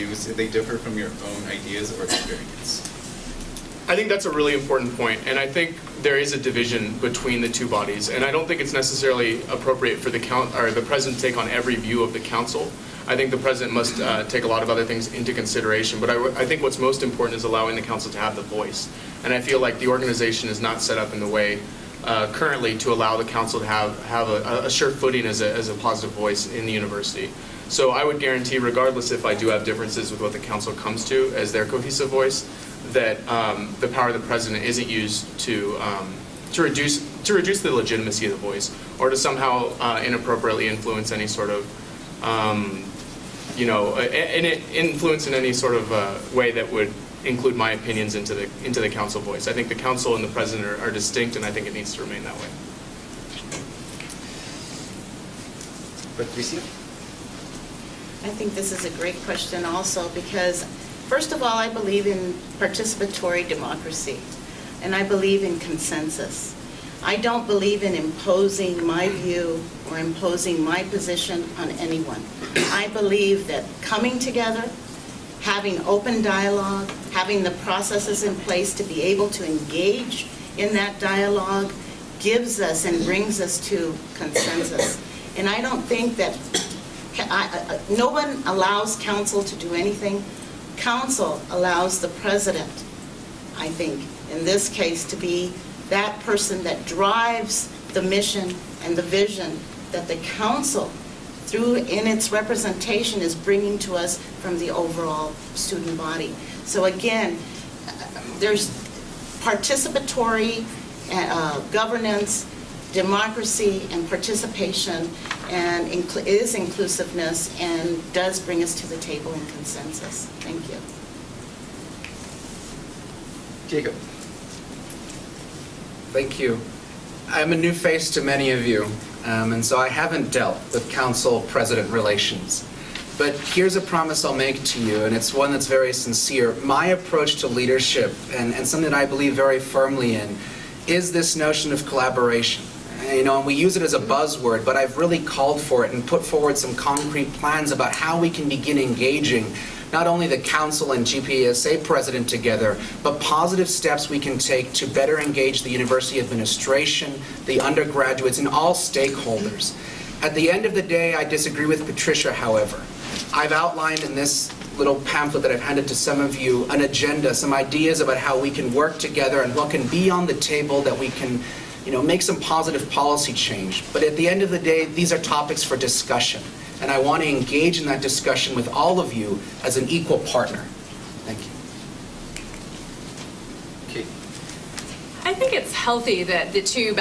introduce if they differ from your own ideas or experience? I think that's a really important point, and I think there is a division between the two bodies, and I don't think it's necessarily appropriate for the president to take on every view of the council. I think the president must take a lot of other things into consideration, but I think what's most important is allowing the council to have the voice, and I feel like the organization is not set up in the way currently to allow the council to have a sure footing as a positive voice in the university. So I would guarantee, regardless if I do have differences with what the council comes to as their cohesive voice, that the power of the president isn't used to reduce the legitimacy of the voice, or to somehow inappropriately influence any sort of influence in any sort of way that would include my opinions into the council voice. I think the council and the president are distinct, and I think it needs to remain that way. Patricia? I think this is a great question also because, first of all, I believe in participatory democracy, and I believe in consensus. I don't believe in imposing my view or imposing my position on anyone. I believe that coming together, having open dialogue, having the processes in place to be able to engage in that dialogue gives us and brings us to consensus. And I don't think that no one allows council to do anything. Council allows the president, I think, in this case, to be that person that drives the mission and the vision that the council, in its representation, is bringing to us from the overall student body. So again, there's participatory governance, democracy, and participation, and is inclusiveness, and does bring us to the table in consensus. Thank you. Jacob. Thank you. I'm a new face to many of you, and so I haven't dealt with council-president relations. But here's a promise I'll make to you, and it's one that's very sincere. My approach to leadership, and something that I believe very firmly in, is this notion of collaboration. And we use it as a buzzword, but I've really called for it and put forward some concrete plans about how we can begin engaging not only the council and GPSA president together, but positive steps we can take to better engage the university administration, the undergraduates, and all stakeholders. At the end of the day, I disagree with Patricia, however. I've outlined in this little pamphlet that I've handed to some of you an agenda, some ideas about how we can work together and what can be on the table that we can make some positive policy change. But at the end of the day, these are topics for discussion. And I want to engage in that discussion with all of you as an equal partner. Thank you. Okay. I think it's healthy that the two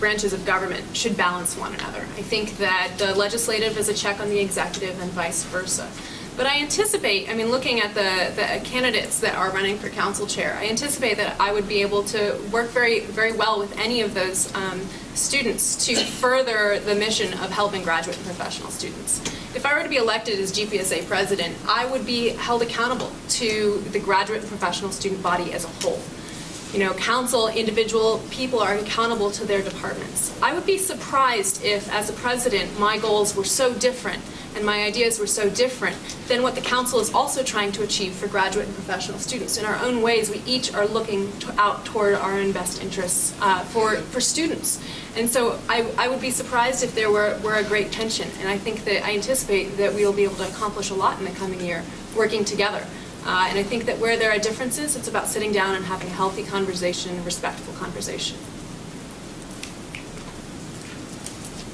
branches of government should balance one another. I think that the legislative is a check on the executive and vice versa. But I anticipate, looking at the candidates that are running for council chair, I anticipate that I would be able to work very, very well with any of those students to further the mission of helping graduate and professional students. If I were to be elected as GPSA president, I would be held accountable to the graduate and professional student body as a whole. Council, individual people are accountable to their departments. I would be surprised if, as a president, my goals were so different and my ideas were so different than what the council is also trying to achieve for graduate and professional students. In our own ways, we each are looking out toward our own best interests for students. And so I would be surprised if there were a great tension. And I think that I anticipate that we will be able to accomplish a lot in the coming year working together. And I think that where there are differences, it's about sitting down and having a healthy conversation, a respectful conversation.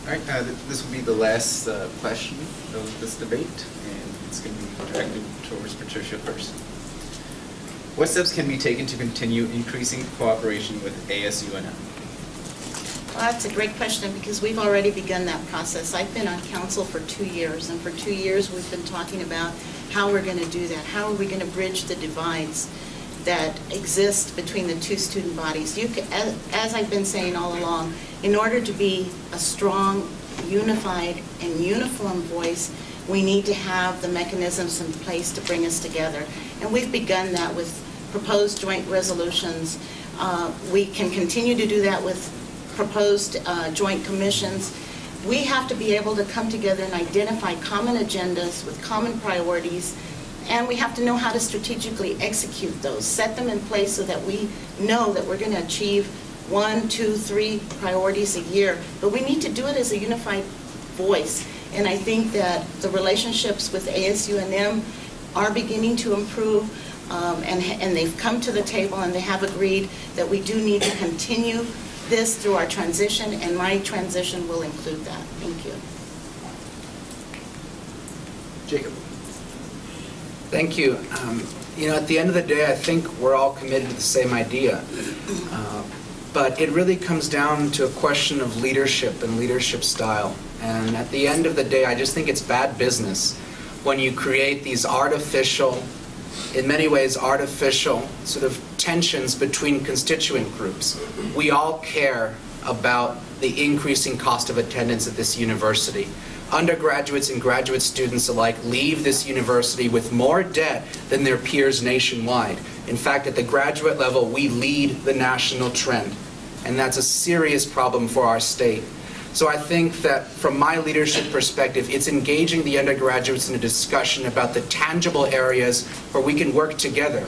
All right, this will be the last question of this debate, and it's going to be directed towards Patricia first. What steps can be taken to continue increasing cooperation with ASUNM? Well, that's a great question because we've already begun that process. I've been on council for 2 years, and for 2 years we've been talking about how we're going to do that. How are we going to bridge the divides that exist between the two student bodies? As I've been saying all along, in order to be a strong, unified, and uniform voice, we need to have the mechanisms in place to bring us together. And we've begun that with proposed joint resolutions. We can continue to do that with proposed joint commissions. We have to be able to come together and identify common agendas with common priorities And we have to know how to strategically execute those, set them in place so that we know that we're going to achieve 1, 2, 3 priorities a year. But we need to do it as a unified voice. And I think that the relationships with ASU&M are beginning to improve, and they've come to the table and they have agreed that we do need to continue this through our transition, and my transition will include that. Thank you. Jacob. Thank you. You know, at the end of the day, I think we're all committed to the same idea. But it really comes down to a question of leadership and leadership style. And at the end of the day, I just think it's bad business when you create these artificial, in many ways artificial, sort of tensions between constituent groups. We all care about the increasing cost of attendance at this university. Undergraduates and graduate students alike leave this university with more debt than their peers nationwide. In fact, at the graduate level, we lead the national trend, and that's a serious problem for our state. So I think that from my leadership perspective, it's engaging the undergraduates in a discussion about the tangible areas where we can work together.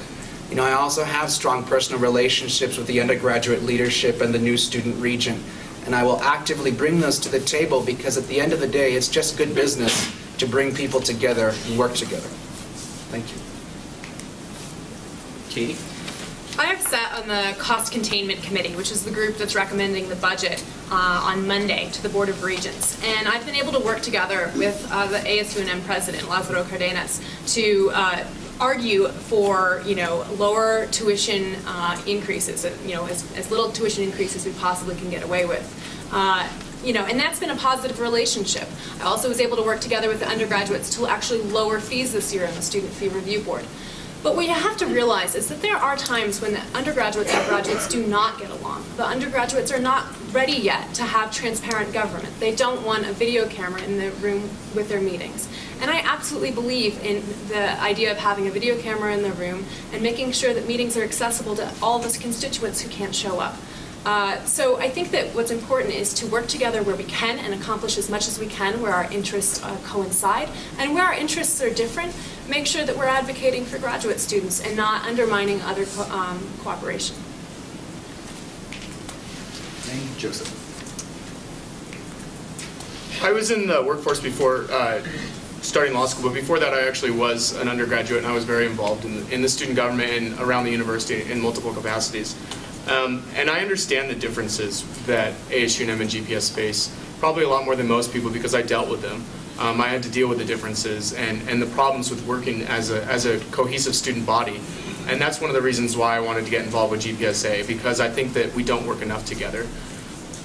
You know, I also have strong personal relationships with the undergraduate leadership and the new student region. And I will actively bring those to the table because at the end of the day, it's just good business to bring people together and work together. Thank you. Katie? I have sat on the Cost Containment Committee, which is the group that's recommending the budget on Monday to the Board of Regents. And I've been able to work together with the ASU&M president, Lázaro Cardenas, to argue for, you know, lower tuition increases, you know, as little tuition increases we possibly can get away with. You know, and that's been a positive relationship. I also was able to work together with the undergraduates to actually lower fees this year on the Student Fee Review Board. But what you have to realize is that there are times when the undergraduates and graduates do not get along. The undergraduates are not ready yet to have transparent government. They don't want a video camera in the room with their meetings. And I absolutely believe in the idea of having a video camera in the room and making sure that meetings are accessible to all of us constituents who can't show up. So I think that what's important is to work together where we can and accomplish as much as we can where our interests coincide. And where our interests are different, make sure that we're advocating for graduate students and not undermining other cooperation. And Joseph. I was in the workforce before starting law school, but before that I actually was an undergraduate, and I was very involved in the student government and around the university in multiple capacities. And I understand the differences that ASU&M and GPS face, probably a lot more than most people because I dealt with them. I had to deal with the differences and the problems with working as a cohesive student body. And that's one of the reasons why I wanted to get involved with GPSA, because I think that we don't work enough together.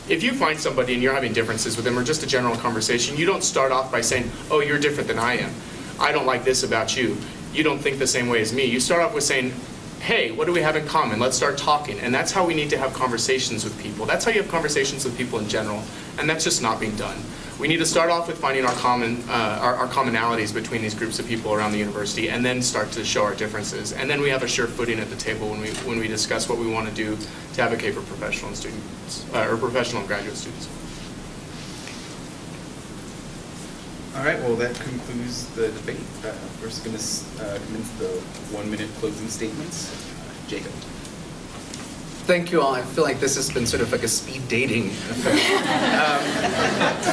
If you find somebody and you're having differences with them or just a general conversation, you don't start off by saying, oh, you're different than I am. I don't like this about you. You don't think the same way as me. You start off with saying, hey, what do we have in common? Let's start talking. And that's how we need to have conversations with people. That's how you have conversations with people in general. And that's just not being done. We need to start off with finding our commonalities between these groups of people around the university, and then start to show our differences. And then we have a sure footing at the table when we discuss what we want to do to advocate for professional and students, or professional and graduate students. All right, well, that concludes the debate. We're just going to commence the 1-minute closing statements. Jacob. Thank you all. I feel like this has been sort of like a speed dating affair.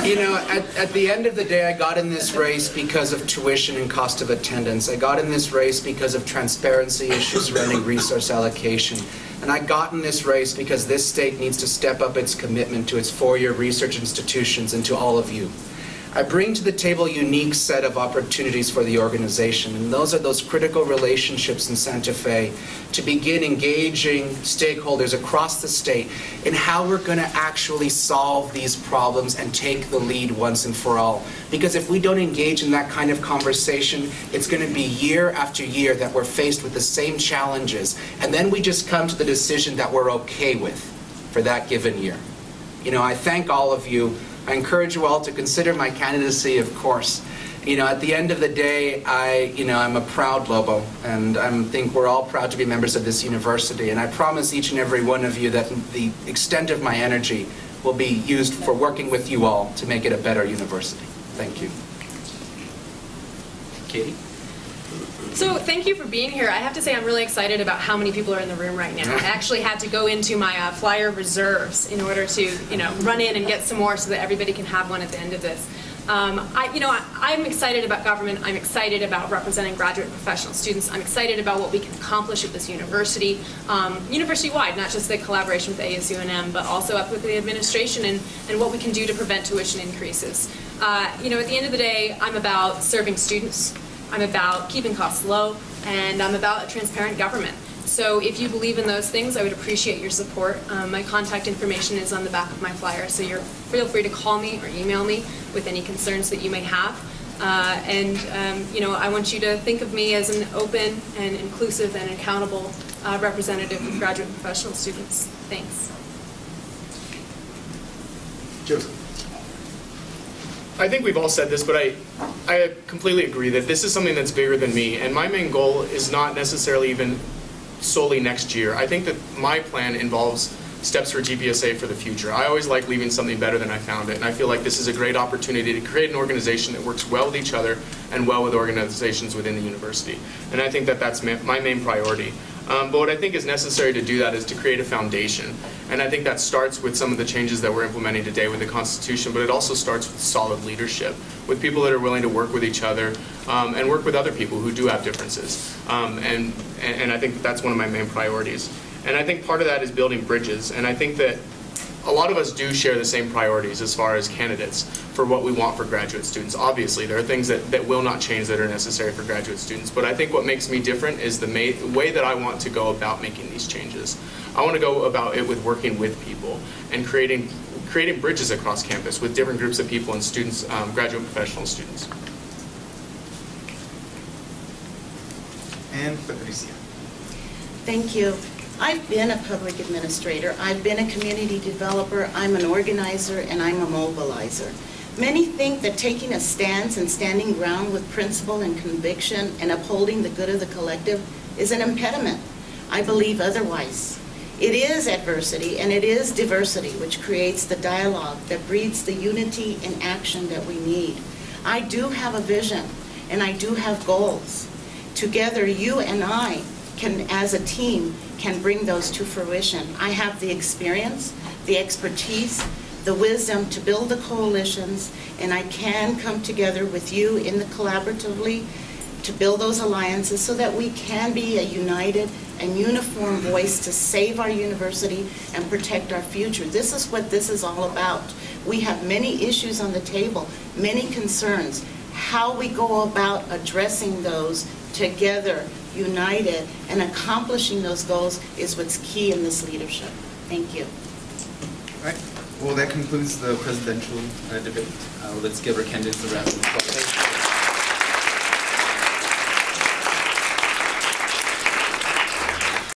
You know, at the end of the day, I got in this race because of tuition and cost of attendance. I got in this race because of transparency issues surrounding resource allocation. And I got in this race because this state needs to step up its commitment to its four-year research institutions and to all of you. I bring to the table a unique set of opportunities for the organization, and those are those critical relationships in Santa Fe to begin engaging stakeholders across the state in how we're going to actually solve these problems and take the lead once and for all. Because if we don't engage in that kind of conversation, it's going to be year after year that we're faced with the same challenges, and then we just come to the decision that we're okay with for that given year. You know, I thank all of you. I encourage you all to consider my candidacy, of course. You know, at the end of the day, I'm a proud Lobo, and I think we're all proud to be members of this university. And I promise each and every one of you that the extent of my energy will be used for working with you all to make it a better university. Thank you. Katie? So thank you for being here. I have to say I'm really excited about how many people are in the room right now. I actually had to go into my flyer reserves in order to, run in and get some more so that everybody can have one at the end of this. I'm excited about government. I'm excited about representing graduate and professional students. I'm excited about what we can accomplish at this university, university-wide, not just the collaboration with ASU and M, but also up with the administration and what we can do to prevent tuition increases. At the end of the day, I'm about serving students. I'm about keeping costs low, and I'm about a transparent government. So if you believe in those things, I would appreciate your support. My contact information is on the back of my flyer, so feel free to call me or email me with any concerns that you may have. I want you to think of me as an open and inclusive and accountable representative of graduate and professional students. Thanks. Joseph. I think we've all said this, but I completely agree that this is something that's bigger than me, and my main goal is not necessarily even solely next year. I think that my plan involves steps for GPSA for the future. I always like leaving something better than I found it, and I feel like this is a great opportunity to create an organization that works well with each other and well with organizations within the university. And I think that that's my main priority. But what I think is necessary to do that is to create a foundation. And I think that starts with some of the changes that we're implementing today with the Constitution, but it also starts with solid leadership, with people that are willing to work with each other and work with other people who do have differences. And I think that that's one of my main priorities. And I think part of that is building bridges. And I think that a lot of us do share the same priorities as far as candidates for what we want for graduate students. Obviously, there are things that will not change that are necessary for graduate students, but I think what makes me different is the way that I want to go about making these changes. I want to go about it with working with people and creating bridges across campus with different groups of people and students, graduate and professional students. And Patricia. Thank you. I've been a public administrator, I've been a community developer, I'm an organizer, and I'm a mobilizer. Many think that taking a stance and standing ground with principle and conviction and upholding the good of the collective is an impediment. I believe otherwise. It is adversity and it is diversity which creates the dialogue that breeds the unity and action that we need. I do have a vision and I do have goals. Together, you and I can, as a team, can bring those to fruition. I have the experience, the expertise, the wisdom to build the coalitions, and I can come together with you in the collaboratively to build those alliances so that we can be a united and uniform voice to save our university and protect our future. This is what this is all about. We have many issues on the table, many concerns. How we go about addressing those together, united, and accomplishing those goals is what's key in this leadership. Thank you. All right. Well, that concludes the presidential debate. Let's give our candidates a round of applause.